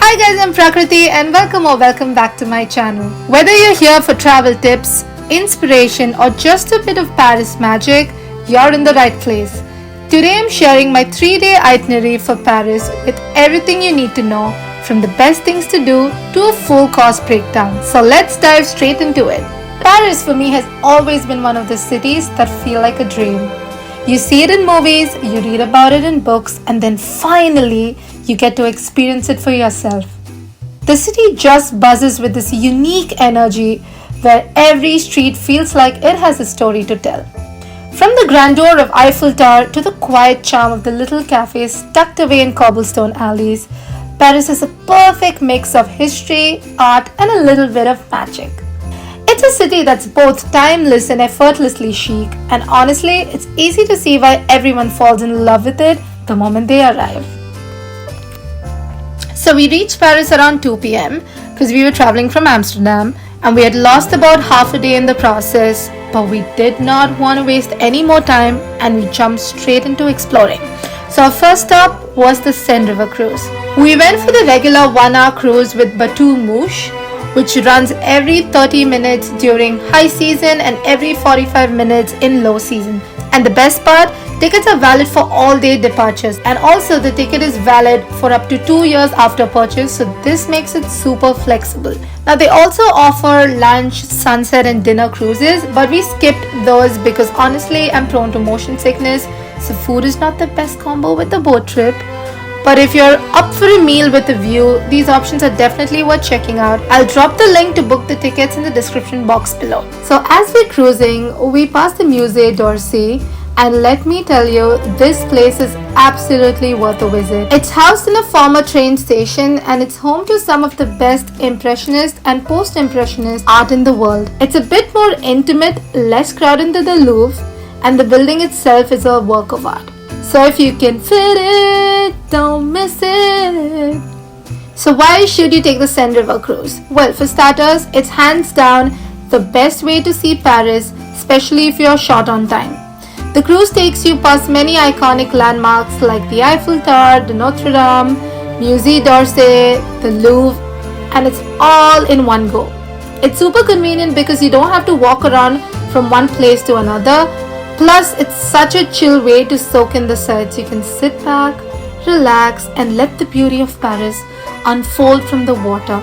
Hi guys, I'm Prakriti and welcome back to my channel. Whether you're here for travel tips, inspiration or just a bit of Paris magic, you're in the right place. Today I'm sharing my 3-day itinerary for Paris with everything you need to know, from the best things to do to a full cost breakdown. So let's dive straight into it. Paris for me has always been one of the cities that feel like a dream. You see it in movies, you read about it in books, and then finally you get to experience it for yourself. The city just buzzes with this unique energy where every street feels like it has a story to tell. From the grandeur of Eiffel Tower to the quiet charm of the little cafes tucked away in cobblestone alleys, Paris is a perfect mix of history, art, and a little bit of magic. It's a city that's both timeless and effortlessly chic, and honestly, it's easy to see why everyone falls in love with it the moment they arrive. So we reached Paris around 2 p.m. because we were traveling from Amsterdam and we had lost about half a day in the process, but we did not want to waste any more time and we jumped straight into exploring. So our first stop was the Seine River cruise. We went for the regular 1-hour cruise with Bateau Mouche, which runs every 30 minutes during high season and every 45 minutes in low season. And the best part, tickets are valid for all-day departures, and also the ticket is valid for up to 2 years after purchase, so this makes it super flexible. Now they also offer lunch, sunset and dinner cruises, but we skipped those because honestly I'm prone to motion sickness, so food is not the best combo with the boat trip. But if you're up for a meal with a view, these options are definitely worth checking out. I'll drop the link to book the tickets in the description box below. So as we're cruising, we passed the Musée d'Orsay, and let me tell you, this place is absolutely worth a visit. It's housed in a former train station and it's home to some of the best Impressionist and Post-Impressionist art in the world. It's a bit more intimate, less crowded than the Louvre, and the building itself is a work of art. So if you can fit it, don't miss it. So why should you take the Seine River cruise? Well, for starters, it's hands down the best way to see Paris, especially if you're short on time. The cruise takes you past many iconic landmarks like the Eiffel Tower, the Notre Dame, Musée d'Orsay, the Louvre, and it's all in one go. It's super convenient because you don't have to walk around from one place to another. Plus, it's such a chill way to soak in the sights. You can sit back, relax, and let the beauty of Paris unfold from the water.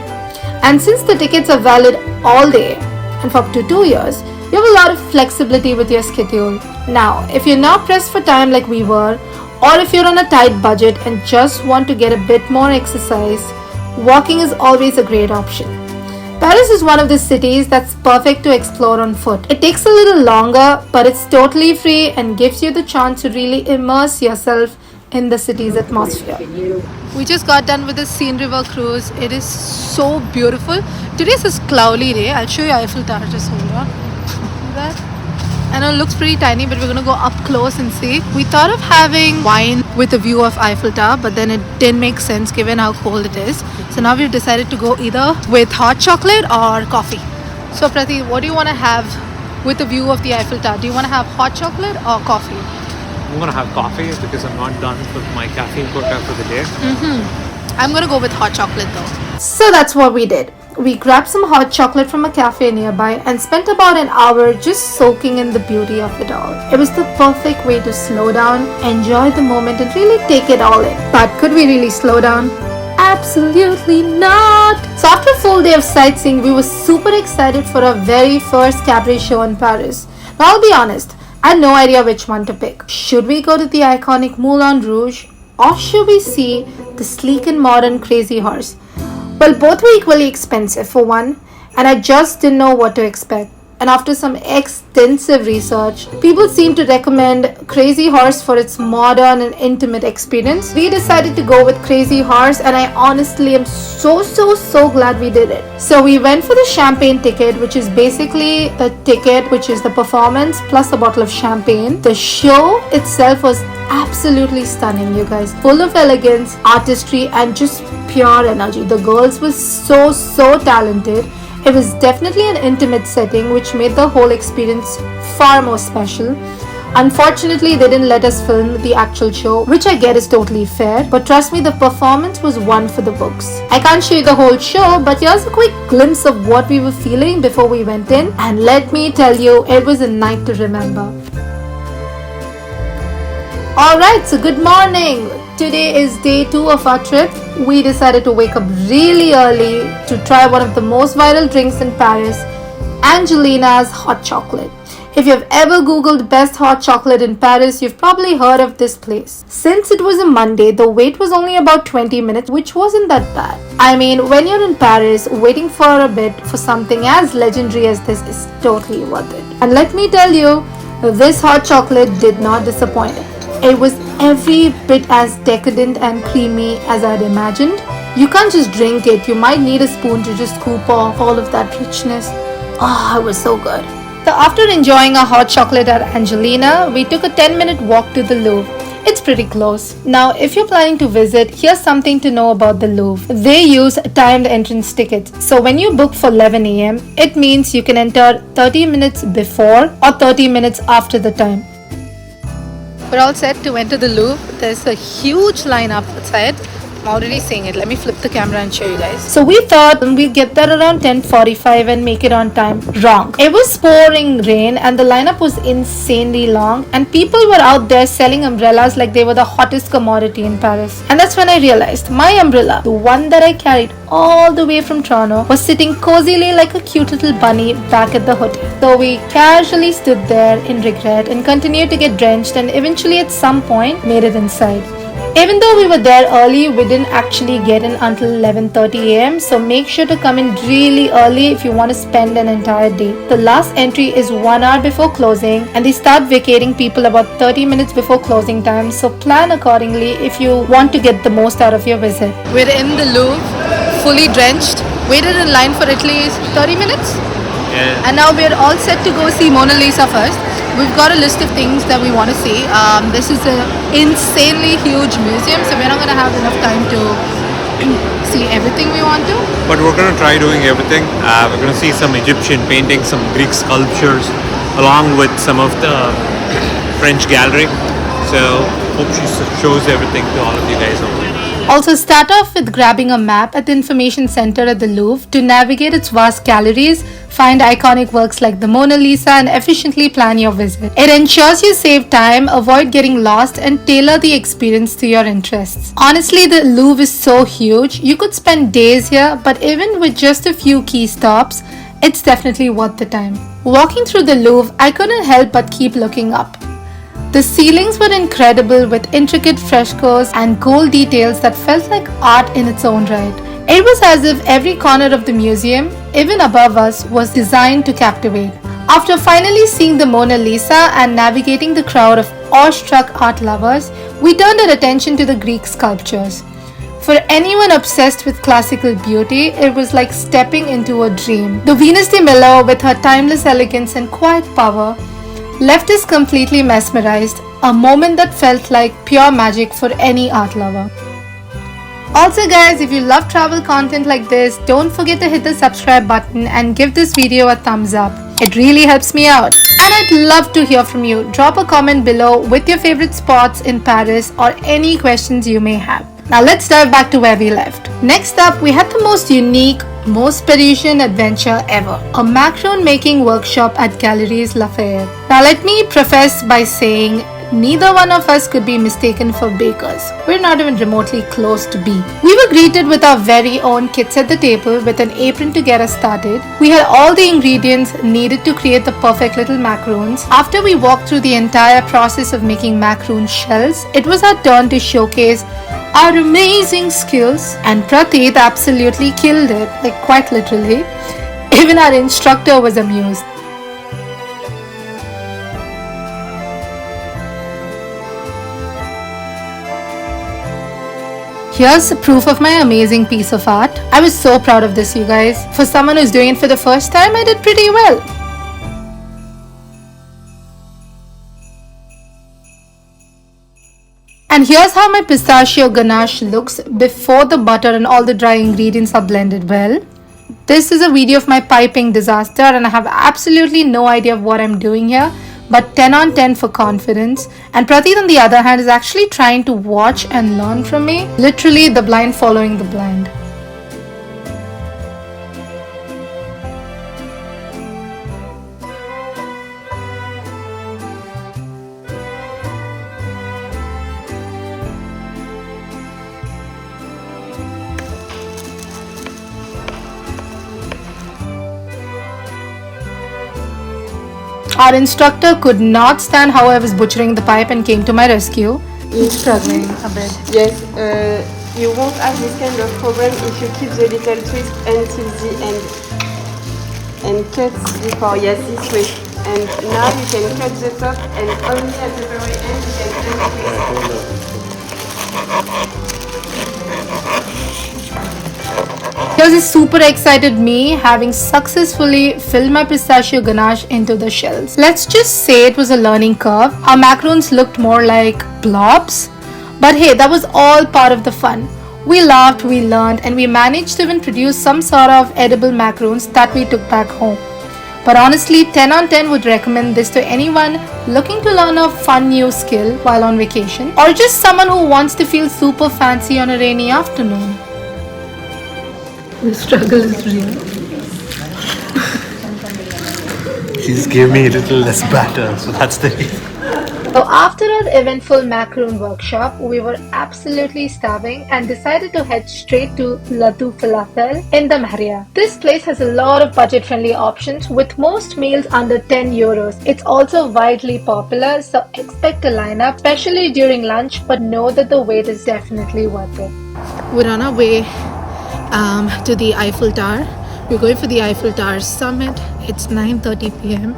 And since the tickets are valid all day and for up to 2 years, you have a lot of flexibility with your schedule. Now, if you're not pressed for time like we were, or if you're on a tight budget and just want to get a bit more exercise, walking is always a great option. Paris is one of the cities that's perfect to explore on foot. It takes a little longer, but it's totally free and gives you the chance to really immerse yourself in the city's atmosphere. We just got done with the Seine River cruise. It is so beautiful. Today's a cloudy day. I'll show you Eiffel Tower, just hold on. See that? I know it looks pretty tiny, but we're gonna go up close and see. We thought of having wine with a view of Eiffel Tower, but then it didn't make sense given how cold it is. So now we've decided to go either with hot chocolate or coffee. So Prati, what do you want to have with a view of the Eiffel Tower? Do you want to have hot chocolate or coffee? I'm gonna have coffee because I'm not done with my caffeine quota for the day. I'm gonna go with hot chocolate though. So that's what we did. We grabbed some hot chocolate from a cafe nearby and spent about an hour just soaking in the beauty of it all. It was the perfect way to slow down, enjoy the moment and really take it all in. But could we really slow down? Absolutely not! So after a full day of sightseeing, we were super excited for our very first cabaret show in Paris. Now I'll be honest, I had no idea which one to pick. Should we go to the iconic Moulin Rouge or should we see the sleek and modern Crazy Horse? Well, both were equally expensive for one, and I just didn't know what to expect. And after some extensive research, people seem to recommend Crazy Horse for its modern and intimate experience. We decided to go with Crazy Horse, and I honestly am so glad we did it. So we went for the champagne ticket, which is basically the ticket which is the performance plus a bottle of champagne. The show itself was absolutely stunning, you guys. Full of elegance, artistry and just pure energy. The girls were so talented. It was definitely an intimate setting which made the whole experience far more special. Unfortunately, they didn't let us film the actual show, which I get is totally fair, but trust me, the performance was one for the books. I can't show you the whole show, but here's a quick glimpse of what we were feeling before we went in, and let me tell you, it was a night to remember. Alright, so good morning. Today is day 2 of our trip. We decided to wake up really early to try one of the most viral drinks in Paris, Angelina's hot chocolate. If you've ever googled best hot chocolate in Paris, you've probably heard of this place. Since it was a Monday, the wait was only about 20 minutes, which wasn't that bad. I mean, when you're in Paris, waiting for a bit for something as legendary as this is totally worth it. And let me tell you, this hot chocolate did not disappoint. It was every bit as decadent and creamy as I'd imagined. You can't just drink it, you might need a spoon to just scoop off all of that richness. Oh, it was so good. So after enjoying our hot chocolate at Angelina, we took a 10-minute walk to the Louvre. It's pretty close. Now, if you're planning to visit, here's something to know about the Louvre. They use timed entrance tickets. So when you book for 11 a.m., it means you can enter 30 minutes before or 30 minutes after the time. We're all set to enter the Louvre. There's a huge lineup outside. I'm already seeing it. Let me flip the camera and show you guys. So we thought we'd get there around 10:45 and make it on time. Wrong. It was pouring rain and the lineup was insanely long, and people were out there selling umbrellas like they were the hottest commodity in Paris. And that's when I realized my umbrella, the one that I carried all the way from Toronto, was sitting cozily like a cute little bunny back at the hotel. So we casually stood there in regret and continued to get drenched, and eventually at some point made it inside. Even though we were there early, we didn't actually get in until 11:30 a.m. So make sure to come in really early if you want to spend an entire day. The last entry is 1 hour before closing, and they start vacating people about 30 minutes before closing time. So plan accordingly if you want to get the most out of your visit. We're in the Louvre, fully drenched. Waited in line for at least 30 minutes. Yeah. And now we're all set to go see Mona Lisa first. We've got a list of things that we want to see. This is an insanely huge museum, so we're not going to have enough time to see everything we want to. But we're going to try doing everything. We're going to see some Egyptian paintings, some Greek sculptures, along with some of the French gallery. So hope she shows everything to all of you guys over there. Also start off with grabbing a map at the information center at the Louvre to navigate its vast galleries, find iconic works like the Mona Lisa, and efficiently plan your visit. It ensures you save time, avoid getting lost, and tailor the experience to your interests. Honestly, the Louvre is so huge, you could spend days here, but even with just a few key stops, it's definitely worth the time. Walking through the Louvre, I couldn't help but keep looking up. The ceilings were incredible with intricate frescoes and gold details that felt like art in its own right. It was as if every corner of the museum, even above us, was designed to captivate. After finally seeing the Mona Lisa and navigating the crowd of awestruck art lovers, we turned our attention to the Greek sculptures. For anyone obsessed with classical beauty, it was like stepping into a dream. The Venus de Milo, with her timeless elegance and quiet power, left us completely mesmerized, a moment that felt like pure magic for any art lover. Also guys, if you love travel content like this, don't forget to hit the subscribe button and give this video a thumbs up. It really helps me out. And I'd love to hear from you. Drop a comment below with your favorite spots in Paris or any questions you may have. Now let's dive back to where we left. Next up, we had the most unique, most Parisian adventure ever. A macaroon making workshop at Galeries Lafayette. Now let me preface by saying neither one of us could be mistaken for bakers. We're not even remotely close to be. We were greeted with our very own kits at the table with an apron to get us started. We had all the ingredients needed to create the perfect little macaroons. After we walked through the entire process of making macaroon shells, it was our turn to showcase our amazing skills, and Prateet absolutely killed it, like quite literally. Even our instructor was amused. Here's proof of my amazing piece of art. I was so proud of this, you guys. For someone who's doing it for the first time, I did pretty well. And here's how my pistachio ganache looks before the butter and all the dry ingredients are blended well. This is a video of my piping disaster and I have absolutely no idea of what I'm doing here. but 10 on 10 for confidence. And Prateek, on the other hand, is actually trying to watch and learn from me. Literally, the blind following the blind. Our instructor could not stand how I was butchering the pipe and came to my rescue. He's struggling a bit. Yes, you won't have this kind of problem if you keep the little twist until the end and cut before, yes, this way. And now you can cut the top and only at the very end you can untwist. Here's this super excited me having successfully filled my pistachio ganache into the shells. Let's just say it was a learning curve. Our macaroons looked more like blobs. But hey, that was all part of the fun. We laughed, we learned, and we managed to even produce some sort of edible macaroons that we took back home. But honestly, 10 on 10 would recommend this to anyone looking to learn a fun new skill while on vacation, or just someone who wants to feel super fancy on a rainy afternoon. The struggle is real. She just gave me a little less batter, so that's the reason. So after our eventful Macaroon Workshop, we were absolutely starving and decided to head straight to Fallafel in the Maria. This place has a lot of budget-friendly options with most meals under 10 euros. It's also widely popular, so expect a lineup, especially during lunch, but know that the wait is definitely worth it. We're on our way to the Eiffel Tower. We're going for the Eiffel Tower Summit. It's 9:30 p.m.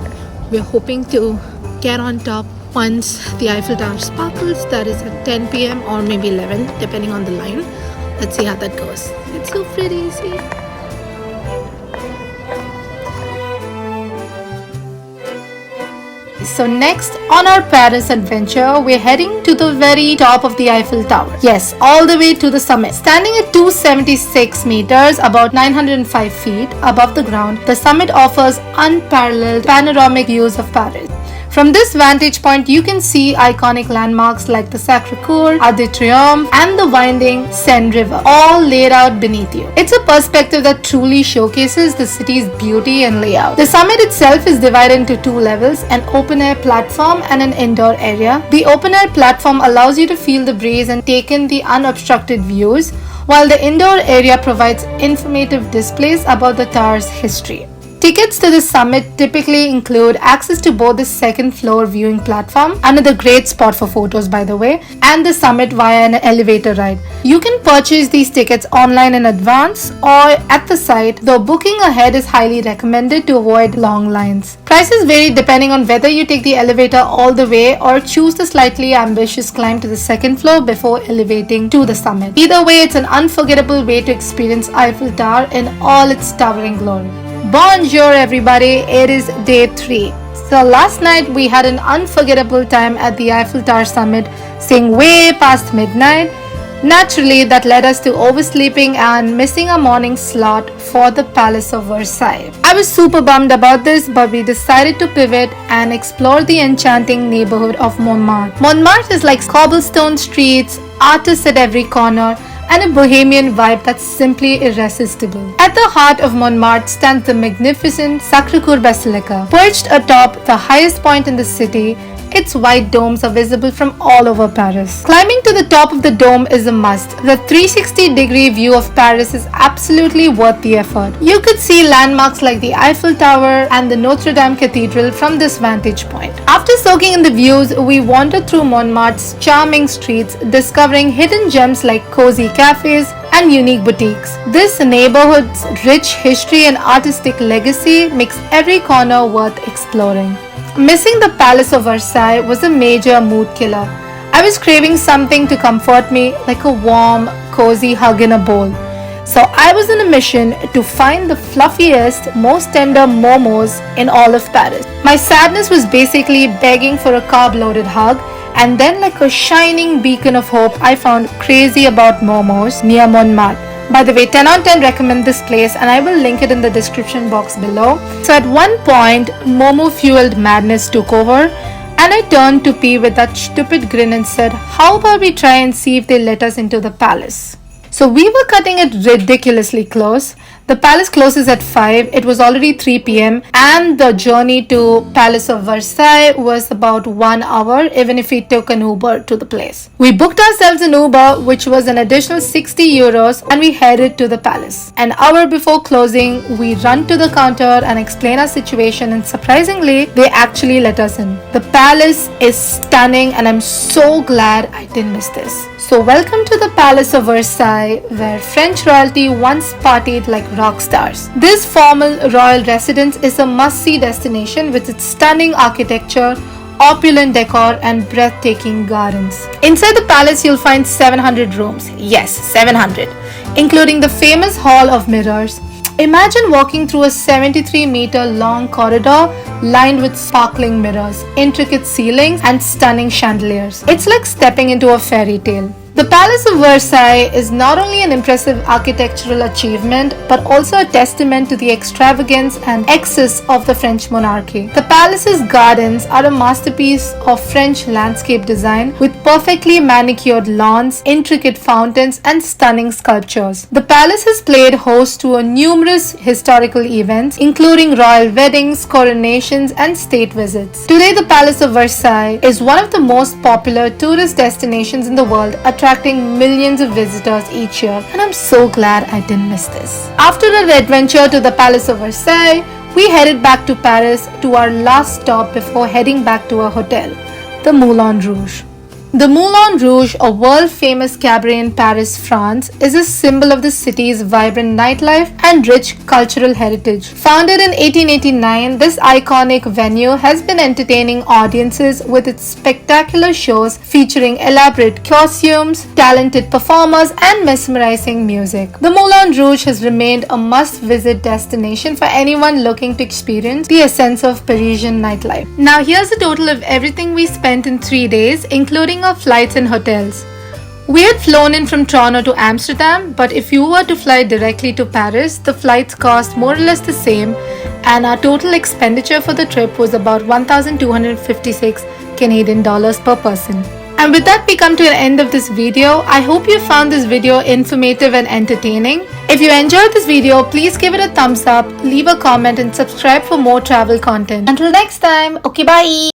We're hoping to get on top once the Eiffel Tower sparkles. That is at 10 p.m. or maybe 11 depending on the line. Let's see how that goes. It's so pretty, see? So next on our Paris adventure, we're heading to the very top of the Eiffel Tower. Yes, all the way to the summit. Standing at 276 meters, about 905 feet above the ground, the summit offers unparalleled panoramic views of Paris. From this vantage point, you can see iconic landmarks like the Sacre, Arc de Triomphe, and the winding Seine River, all laid out beneath you. It's a perspective that truly showcases the city's beauty and layout. The summit itself is divided into two levels, an open-air platform and an indoor area. The open-air platform allows you to feel the breeze and take in the unobstructed views, while the indoor area provides informative displays about the tower's history. Tickets to the summit typically include access to both the second floor viewing platform, another great spot for photos by the way, and the summit via an elevator ride. You can purchase these tickets online in advance or at the site, though booking ahead is highly recommended to avoid long lines. Prices vary depending on whether you take the elevator all the way or choose the slightly ambitious climb to the second floor before elevating to the summit. Either way, it's an unforgettable way to experience Eiffel Tower in all its towering glory. Bonjour everybody, it is day 3. So last night we had an unforgettable time at the Eiffel Tower Summit, staying way past midnight. Naturally, that led us to oversleeping and missing a morning slot for the Palace of Versailles. I was super bummed about this, but we decided to pivot and explore the enchanting neighborhood of Montmarte. Montmartre is like cobblestone streets, artists at every corner, and a bohemian vibe that's simply irresistible. At the heart of Montmartre stands the magnificent Sacre Basilica. Perched atop the highest point in the city, its white domes are visible from all over Paris. Climbing to the top of the dome is a must. The 360-degree view of Paris is absolutely worth the effort. You could see landmarks like the Eiffel Tower and the Notre Dame Cathedral from this vantage point. After soaking in the views, we wandered through Montmartre's charming streets, discovering hidden gems like cozy cafes and unique boutiques. This neighborhood's rich history and artistic legacy makes every corner worth exploring. Missing the Palace of Versailles was a major mood killer. I was craving something to comfort me, like a warm, cozy hug in a bowl. So I was on a mission to find the fluffiest, most tender momos in all of Paris. My sadness was basically begging for a carb-loaded hug, and then like a shining beacon of hope, I found Crazy About Momos near Montmartre. By the way, 10 on 10 recommend this place and I will link it in the description box below. So at one point, Momo fueled madness took over and I turned to P with that stupid grin and said, how about we try and see if they let us into the palace? So we were cutting it ridiculously close. The palace closes at 5. It was already 3 p.m. and the journey to Palace of Versailles was about 1 hour even if we took an Uber to the place. We booked ourselves an Uber which was an additional 60 euros and we headed to the palace. An hour before closing, we run to the counter and explain our situation and surprisingly, they actually let us in. The palace is stunning and I'm so glad I didn't miss this. So welcome to the Palace of Versailles where French royalty once partied like rock stars. This formal royal residence is a must-see destination with its stunning architecture, opulent decor and breathtaking gardens. Inside the palace you'll find 700 rooms. Yes, 700. Including the famous Hall of Mirrors. Imagine walking through a 73-meter long corridor lined with sparkling mirrors, intricate ceilings and stunning chandeliers. It's like stepping into a fairy tale. The Palace of Versailles is not only an impressive architectural achievement but also a testament to the extravagance and excess of the French monarchy. The palace's gardens are a masterpiece of French landscape design with perfectly manicured lawns, intricate fountains and stunning sculptures. The palace has played host to numerous historical events including royal weddings, coronations and state visits. Today the Palace of Versailles is one of the most popular tourist destinations in the world, attracting millions of visitors each year and I'm so glad I didn't miss this. After an adventure to the Palace of Versailles, we headed back to Paris to our last stop before heading back to our hotel, the Moulin Rouge. The Moulin Rouge, a world-famous cabaret in Paris, France, is a symbol of the city's vibrant nightlife and rich cultural heritage. Founded in 1889, this iconic venue has been entertaining audiences with its spectacular shows featuring elaborate costumes, talented performers, and mesmerizing music. The Moulin Rouge has remained a must-visit destination for anyone looking to experience the essence of Parisian nightlife. Now here's a total of everything we spent in 3 days, including our flights and hotels. We had flown in from Toronto to Amsterdam, but if you were to fly directly to Paris, the flights cost more or less the same and our total expenditure for the trip was about 1,256 Canadian dollars per person. And with that we come to the end of this video. I hope you found this video informative and entertaining. If you enjoyed this video, please give it a thumbs up, leave a comment and subscribe for more travel content. Until next time, okay, bye!